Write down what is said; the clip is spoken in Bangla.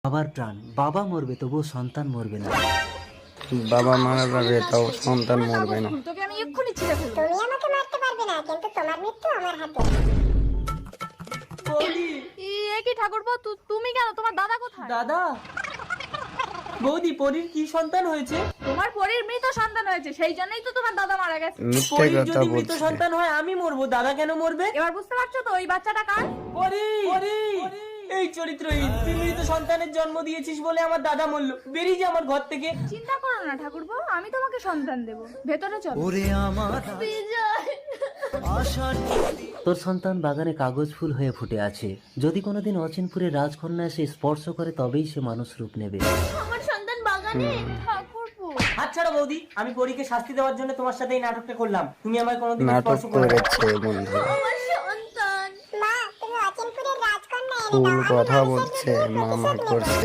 বাবার প্রাণ, বাবা মরবে তবুও সন্তান মরবে না। বাবা মারা যাবে তাও সন্তান মরবে না। তোকে আমি এক্ষুনি ছিঁড়ে ফেলবো। তুমি আমাকে মারতে পারবে না, কিন্তু তোমার মৃত্যু আমার হাতে। এ কি ঠাকুরপো, তুমি কেন? তোমার দাদা কোথায়? দাদা, বৌদি, পরীর কি সন্তান হয়েছে? তোমার পরীর মৃত সন্তান হয়েছে, সেই জন্যই তো তোমার দাদা মারা গেছে। মিথ্যে পরীর কথা যদি মৃত বলছে। সন্তান হয় আমি মরবো, দাদা কেন মরবে? এবার বুঝতে পারছো তো ওই বাচ্চাটা কার? পরী, এই চরিত্রহীন, তুই মৃত সন্তানের জন্ম দিয়েছিস বলে আমার দাদা মরলো। বেরিয়ে যা আমার ঘর থেকে। চিন্তা করো না ঠাকুরপো, আমি তোমাকে সন্তান দেব। ভেতরে চলো। ওরে আমার তোর সন্তান বাগানে কাগজ ফুল হয়ে ফুটে আছে। যদি কোনোদিন অচিনপুরের রাজকন্যা এসে স্পর্শ করে তবেই সে মানুষ রূপ নেবে। আমার সন্তান বাগানে। ঠাকুরপো, হাত ছাড়ো বৌদি, আমি পরীকে শাস্তি দেওয়ার জন্য তোমার সাথে এই নাটকটা করলাম। তুমি আমায় কোনোদিন নাটক স্পর্শ করো না। করেছে বন্ধু, আমার সন্তান। মা, তুমি অচিনপুরের রাজকন্যা এনে ভুল দাও। আমি কথা মানুষের বলছে, হৃদয়ে মামা প্রতিশোধ নেব। করছে।